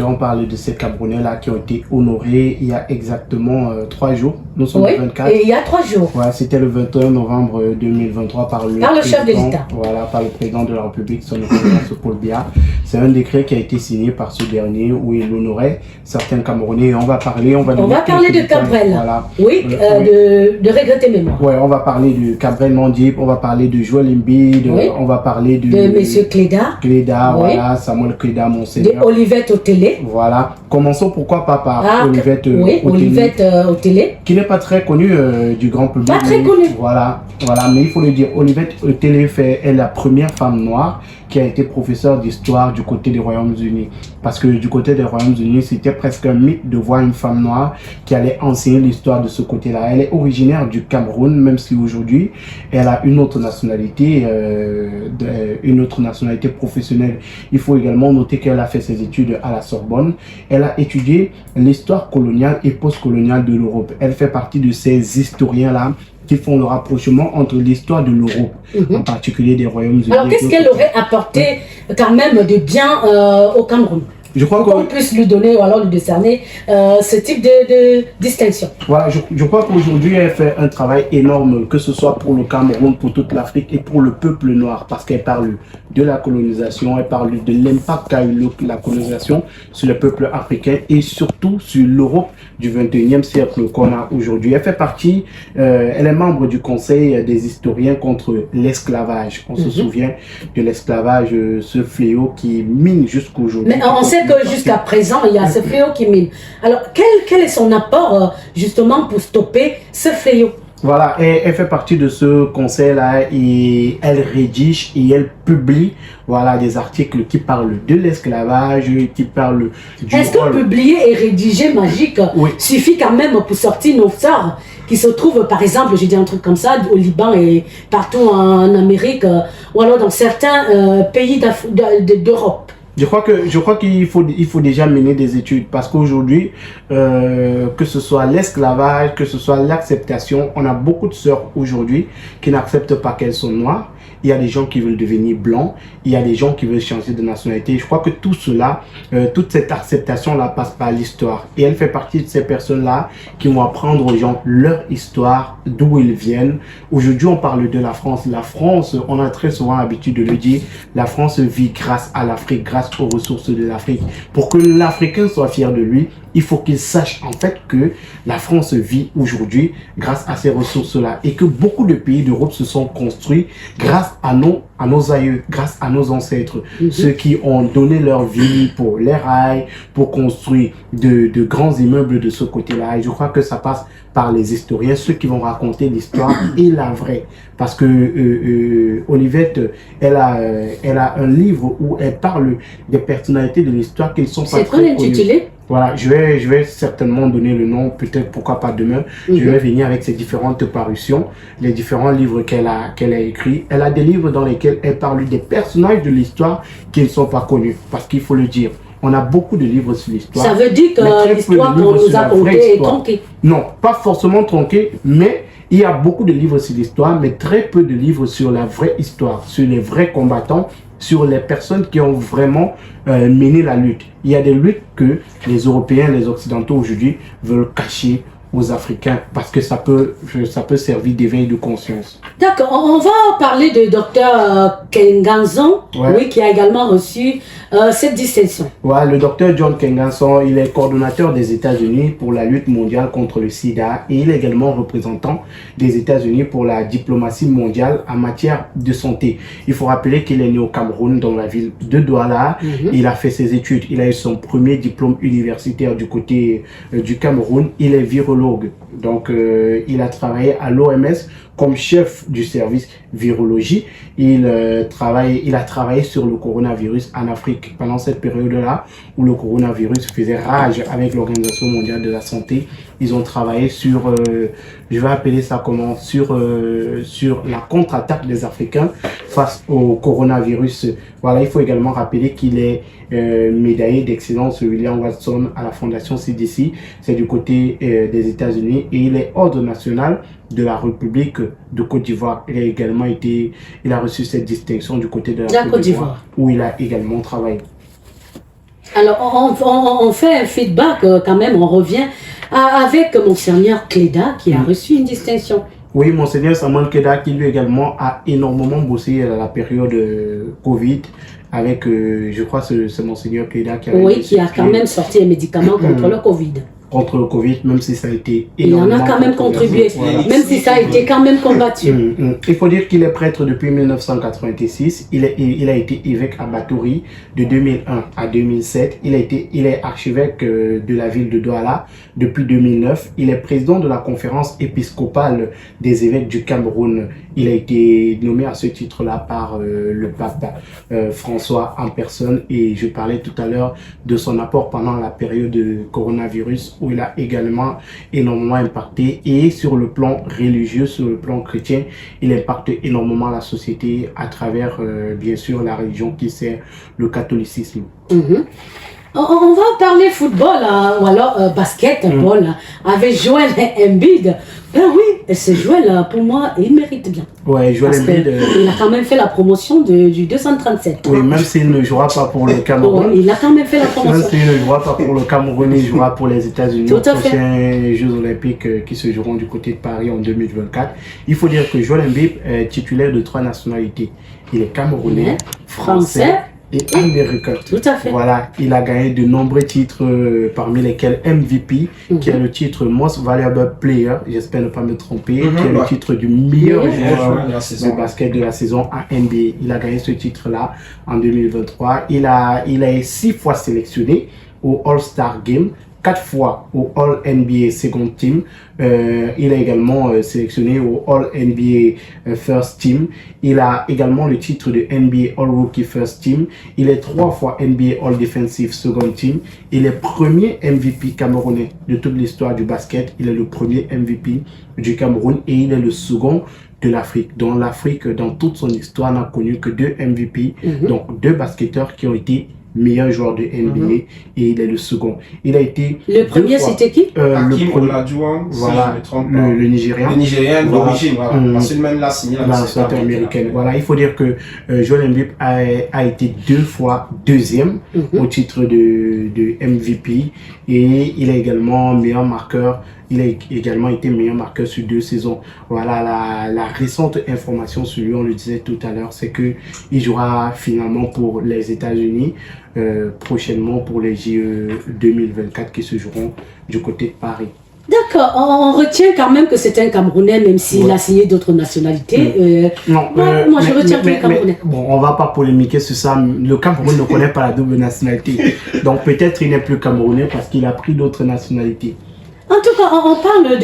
On parle de ces Camerounais-là qui ont été honorés il y a exactement 3 jours. Nous sommes le 24. Et il y a 3 jours. Ouais, c'était le 21 novembre 2023 par le chef de l'État. Voilà, par le président de la République, son excellence Paul Biya. C'est un décret qui a été signé par ce dernier où il honorait certains Camerounais. On va parler de Cabrel. Voilà. Oui, de regretter mémoire. Ouais, on va parler de Cabrel Mondip, on va parler de Joël Embiid, on va parler de Monsieur Cléda. Cléda, voilà, Samuel Cléda, Monseigneur. De Olivette Otélé. Voilà. Commençons pourquoi pas par Olivette Otélé. Qui n'est pas très connue du grand public. Pas très connue. Voilà, mais il faut le dire, Olivette Otélé est la première femme noire qui a été professeure d'histoire du côté des Royaumes-Unis. Parce que du côté des Royaumes-Unis, c'était presque un mythe de voir une femme noire qui allait enseigner l'histoire de ce côté-là. Elle est originaire du Cameroun, même si aujourd'hui, elle a une autre nationalité professionnelle. Il faut également noter qu'elle a fait ses études à la Sorbonne. Elle a étudié l'histoire coloniale et postcoloniale de l'Europe. Elle fait partie de ces historiens-là qui font le rapprochement entre l'histoire de l'Europe, en particulier des Royaumes-Unis. Alors, qu'est-ce qu'elle aurait apporté quand même de bien au Cameroun? Je crois qu'on puisse lui donner ou alors lui décerner ce type de distinction. Voilà, je crois qu'aujourd'hui, elle fait un travail énorme, que ce soit pour le Cameroun, pour toute l'Afrique et pour le peuple noir, parce qu'elle parle de la colonisation, elle parle de l'impact qu'a eu la colonisation sur le peuple africain et surtout sur l'Europe du 21e siècle qu'on a aujourd'hui. Elle fait partie, elle est membre du Conseil des historiens contre l'esclavage. On se souvient de l'esclavage, ce fléau qui mine jusqu'aujourd'hui. Mais on sait que jusqu'à présent, il y a ce fléau qui mine. Alors, quel est son apport justement pour stopper ce fléau? Voilà, elle fait partie de ce conseil-là et elle rédige et elle publie des articles qui parlent de l'esclavage, qui parlent du Est-ce que publier et rédiger magique suffit quand même pour sortir nos sœurs qui se trouvent, par exemple, je dis un truc comme ça, au Liban et partout en Amérique, ou alors dans certains pays d'Europe? Je crois qu'il faut déjà mener des études parce qu'aujourd'hui, que ce soit l'esclavage, que ce soit l'acceptation, on a beaucoup de sœurs aujourd'hui qui n'acceptent pas qu'elles sont noires. Il y a des gens qui veulent devenir blancs, il y a des gens qui veulent changer de nationalité. Je crois que tout cela, toute cette acceptation-là passe par l'histoire. Et elle fait partie de ces personnes-là qui vont apprendre aux gens leur histoire, d'où ils viennent. Aujourd'hui, on parle de la France. La France, on a très souvent l'habitude de le dire, la France vit grâce à l'Afrique, grâce aux ressources de l'Afrique. Pour que l'Africain soit fier de lui, il faut qu'il sache en fait que la France vit aujourd'hui grâce à ces ressources-là et que beaucoup de pays d'Europe se sont construits grâce à nos aïeux, grâce à nos ancêtres, ceux qui ont donné leur vie pour les rails, pour construire de grands immeubles de ce côté-là. Et je crois que ça passe par les historiens, ceux qui vont raconter l'histoire et la vraie. Parce que Olivette, elle a un livre où elle parle des personnalités de l'histoire qui ne sont pas très connues. Intitulé? Voilà, je vais certainement donner le nom, peut-être pourquoi pas demain. Je vais venir avec ses différentes parutions, les différents livres qu'elle a écrits. Elle a des livres dans lesquels elle parle des personnages de l'histoire qui ne sont pas connus. Parce qu'il faut le dire, on a beaucoup de livres sur l'histoire. Ça veut dire que l'histoire qu'on nous a contée est tronquée? Non, pas forcément tronquée, mais il y a beaucoup de livres sur l'histoire, mais très peu de livres sur la vraie histoire, sur les vrais combattants, sur les personnes qui ont vraiment mené la lutte. Il y a des luttes que les Européens, les Occidentaux aujourd'hui veulent cacher aux Africains parce que ça peut servir d'éveil de conscience. D'accord, on va parler de Dr Kenganson, qui a également reçu cette distinction. Le Dr John Kenganson, il est coordonnateur des États-Unis pour la lutte mondiale contre le sida et il est également représentant des États-Unis pour la diplomatie mondiale en matière de santé. Il faut rappeler qu'il est né au Cameroun, dans la ville de Douala. Il a fait ses études, il a eu son premier diplôme universitaire du côté du Cameroun. Il est virologue, donc il a travaillé à l'OMS comme chef du service virologie. Il a travaillé sur le coronavirus en Afrique pendant cette période-là où le coronavirus faisait rage avec l'Organisation mondiale de la santé. Ils ont travaillé sur, je vais appeler ça comment, sur la contre-attaque des Africains face au coronavirus. Voilà, il faut également rappeler qu'il est médaillé d'excellence William Watson à la Fondation CDC. C'est du côté des États-Unis et il est ordre national de la République de Côte d'Ivoire. Il a reçu cette distinction du côté de la Côte d'Ivoire où il a également travaillé. Alors, on fait un feedback quand même, on revient avec Monseigneur Cléda qui a reçu une distinction. Oui, Monseigneur Samuel Keda qui lui également a énormément bossé à la période Covid avec, je crois que c'est Monseigneur Keda qui a quand même sorti un médicament contre le Covid. Contre le Covid, même si ça a été énormément. Il en a quand même contribué, même si ça a été quand même combattu. Il faut dire qu'il est prêtre depuis 1986. Il a été évêque à Batouri de 2001 à 2007. Il est archevêque de la ville de Douala depuis 2009. Il est président de la conférence épiscopale des évêques du Cameroun. Il a été nommé à ce titre-là par le pape François en personne. Et je parlais tout à l'heure de son apport pendant la période de coronavirus, où il a également énormément impacté, et sur le plan religieux, sur le plan chrétien, il impacte énormément la société à travers bien sûr la religion qui c'est le catholicisme. On va parler football ou alors basketball avec Joel Embiid. Ben oui, ce Joel, pour moi, il mérite bien. Ouais, Joel Embiid. Il a quand même fait la promotion du 237. Oui, même s'il ne jouera pas pour le Cameroun. Il a quand même fait la promotion. Même s'il ne jouera pas pour le Cameroun, il jouera pour les États-Unis aux prochains Jeux Olympiques qui se joueront du côté de Paris en 2024. Il faut dire que Joel Embiid est titulaire de 3 nationalités. Il est camerounais, français et américain. Tout à fait. Voilà, il a gagné de nombreux titres, parmi lesquels MVP, qui est le titre Most Valuable Player, j'espère ne pas me tromper, qui est le titre du meilleur joueur de basket de la saison à NBA. Il a gagné ce titre-là en 2023. Il est 6 fois sélectionné au All-Star Game, 4 fois au All-NBA Second Team. Il est également sélectionné au All-NBA First Team. Il a également le titre de NBA All-Rookie First Team. Il est 3 fois NBA All-Defensive Second Team. Il est premier MVP camerounais de toute l'histoire du basket. Il est le premier MVP du Cameroun et il est le second de l'Afrique. Dans l'Afrique, dans toute son histoire, n'a connu que 2 MVP, donc 2 basketteurs qui ont été meilleur joueur de NBA et il est le second. Il a été le premier, c'était qui? Hakim Olajuwon, voilà, si je me trompe pas. Le Nigérian. Le Nigérian d'origine, voilà. Parce que même là, signé la nationalité américaine. Voilà, il faut dire que Joel Embiid a été 2 fois deuxième au titre de MVP et il est également meilleur marqueur. Il a également été meilleur marqueur sur 2 saisons. Voilà, la récente information sur lui, on le disait tout à l'heure, c'est qu'il jouera finalement pour les États-Unis prochainement pour les JE 2024 qui se joueront du côté de Paris. D'accord, on retient quand même que c'est un Camerounais, même s'il a signé d'autres nationalités. Non, moi je retiens que le Camerounais. Bon, on va pas polémiquer sur ça. Le Cameroun ne connaît pas la double nationalité. Donc peut-être il n'est plus Camerounais parce qu'il a pris d'autres nationalités. En tout cas, on parle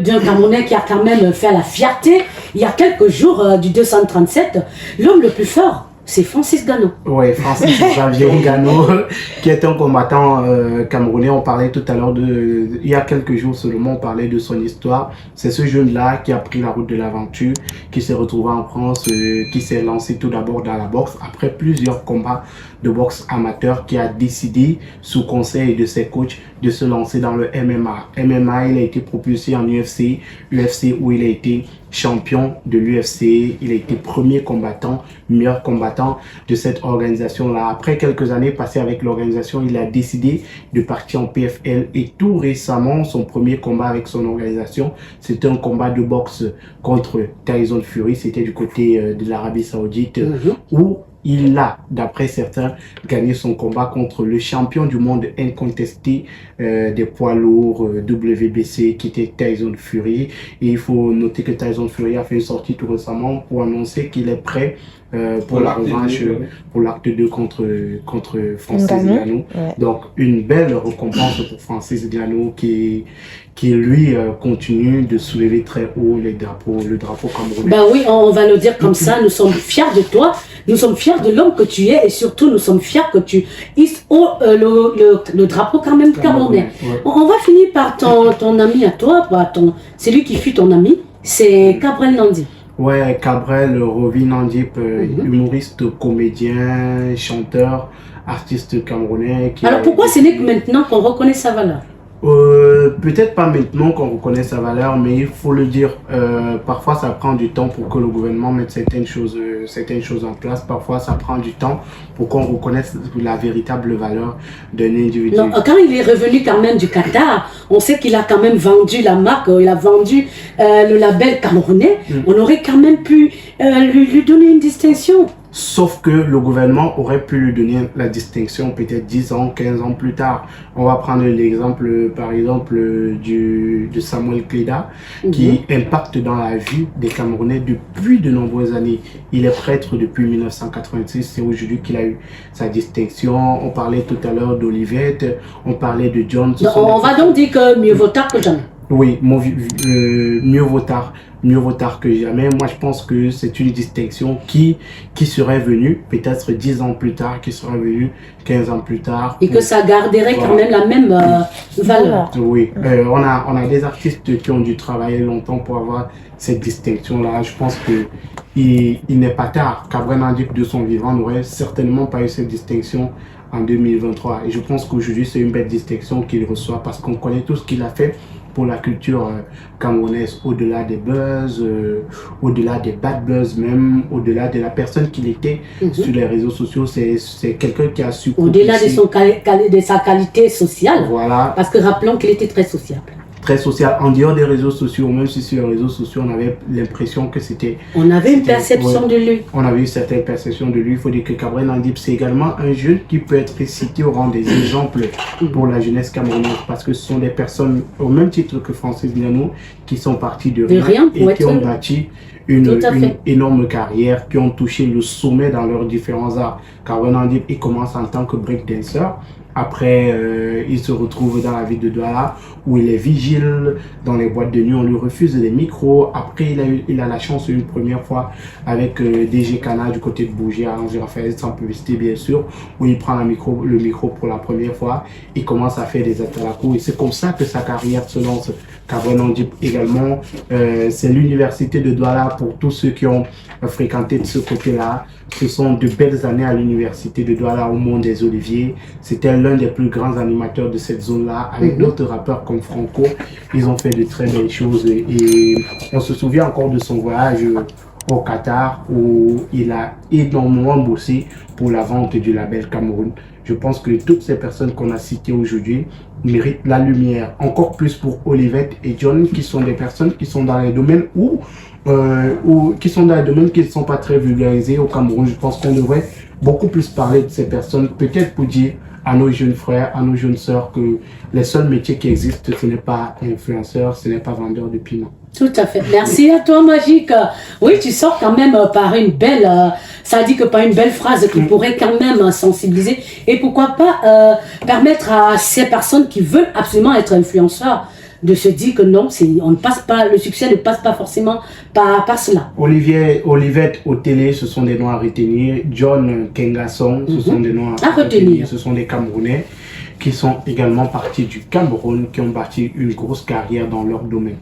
d'un Camerounais qui a quand même fait la fierté. Il y a quelques jours du 237, l'homme le plus fort, c'est Francis Ngannou. Oui, Francis Xavier Ngannou, qui est un combattant camerounais. On parlait tout à l'heure il y a quelques jours seulement, on parlait de son histoire. C'est ce jeune-là qui a pris la route de l'aventure, qui s'est retrouvé en France, qui s'est lancé tout d'abord dans la boxe. Après plusieurs combats de boxe amateur, qui a décidé, sous conseil de ses coachs, de se lancer dans le MMA. MMA, il a été propulsé en UFC où il a été champion de l'UFC, il a été premier combattant, meilleur combattant de cette organisation-là. Après quelques années passées avec l'organisation, il a décidé de partir en PFL et tout récemment, son premier combat avec son organisation, c'était un combat de boxe contre Tyson Fury, c'était du côté de l'Arabie Saoudite, où il a, d'après certains, gagné son combat contre le champion du monde incontesté des poids lourds WBC qui était Tyson Fury. Et il faut noter que Tyson Fury a fait une sortie tout récemment pour annoncer qu'il est prêt pour la revanche, pour l'acte 2 contre Francis Ngannou. Ouais. Donc une belle récompense pour Francis Ngannou qui lui continue de soulever très haut le drapeau camerounais. Ben oui, on va le dire comme ça, nous sommes fiers de toi, nous sommes fiers de l'homme que tu es et surtout nous sommes fiers que tu hisses le drapeau quand même camerounais. Ouais. On va finir par ton ami à toi, c'est lui qui fut ton ami, c'est Cabrel Nandi. Ouais, Cabrel Rovi Nandip, humoriste, comédien, chanteur, artiste camerounais. Alors pourquoi ce n'est que maintenant qu'on reconnaît sa valeur? Peut-être pas maintenant qu'on reconnaît sa valeur, mais il faut le dire, parfois ça prend du temps pour que le gouvernement mette certaines choses en place. Parfois ça prend du temps pour qu'on reconnaisse la véritable valeur d'un individu. Non, quand il est revenu quand même du Qatar, on sait qu'il a quand même vendu la marque, il a vendu le label camerounais. On aurait quand même pu lui donner une distinction. Sauf que le gouvernement aurait pu lui donner la distinction peut-être 10 ans, 15 ans plus tard. On va prendre l'exemple, par exemple, de Samuel Kleda, qui impacte dans la vie des Camerounais depuis de nombreuses années. Il est prêtre depuis 1986, c'est aujourd'hui qu'il a eu sa distinction. On parlait tout à l'heure d'Olivette, on parlait de John. On va donc dire que mieux vaut tard que jamais. Oui, mieux vaut tard que jamais. Moi, je pense que c'est une distinction qui serait venue peut-être 10 ans plus tard, qui serait venue 15 ans plus tard. Et que ça garderait quand même la même valeur. Oui, on a des artistes qui ont dû travailler longtemps pour avoir cette distinction-là. Je pense que il n'est pas tard. Cabrain Nandip, de son vivant, n'aurait certainement pas eu cette distinction en 2023. Et je pense qu'aujourd'hui, c'est une belle distinction qu'il reçoit parce qu'on connaît tout ce qu'il a fait pour la culture camerounaise, au-delà des buzz, au-delà des bad buzz même, au-delà de la personne qu'il était sur les réseaux sociaux, c'est quelqu'un qui a su... Au-delà de sa qualité sociale, voilà. Parce que rappelons qu'il était très sociable. Très social, en dehors des réseaux sociaux, même si sur les réseaux sociaux, on avait l'impression que c'était... On avait une perception de lui. On avait une certaine perception de lui. Il faut dire que Cabrain Nandip, c'est également un jeune qui peut être cité au rang des exemples pour la jeunesse camerounaise, parce que ce sont des personnes, au même titre que Francis Nianou, qui sont partis de rien et qui ont bâti une énorme carrière, qui ont touché le sommet dans leurs différents arts. Cabrain Nandip, il commence en tant que breakdancer. Après, il se retrouve dans la ville de Douala où il est vigile dans les boîtes de nuit. On lui refuse les micros. Après, il a la chance une première fois avec DG Kana du côté de Bougia, Angers Raphaël, sans publicité bien sûr, où il prend le micro pour la première fois. Il commence à faire des atalakou et c'est comme ça que sa carrière se lance. Cabrain Nandip également, c'est l'université de Douala pour tous ceux qui ont fréquenté de ce côté-là. Ce sont de belles années à l'université de Douala au Mont des Oliviers. C'était l'un des plus grands animateurs de cette zone-là, avec d'autres rappeurs comme Franco. Ils ont fait de très belles choses et on se souvient encore de son voyage au Qatar où il a énormément bossé pour la vente du label Cameroun. Je pense que toutes ces personnes qu'on a citées aujourd'hui méritent la lumière. Encore plus pour Olivette et John, qui sont des personnes qui sont dans les domaines qui sont dans les domaines qui ne sont pas très vulgarisés au Cameroun. Je pense qu'on devrait beaucoup plus parler de ces personnes, peut-être pour dire à nos jeunes frères, à nos jeunes sœurs que les seuls métiers qui existent, ce n'est pas influenceur, ce n'est pas vendeur de piment. Tout à fait. Merci à toi, Magique. Oui, tu sors quand même par une belle, ça dit que par une belle phrase qui pourrait quand même sensibiliser et pourquoi pas permettre à ces personnes qui veulent absolument être influenceurs de se dire que non, on ne passe pas, le succès ne passe pas forcément par cela. Olivette au télé, ce sont des noms à retenir. John Kengasson, ce sont des noms à retenir. Ce sont des Camerounais qui sont également partis du Cameroun, qui ont bâti une grosse carrière dans leur domaine.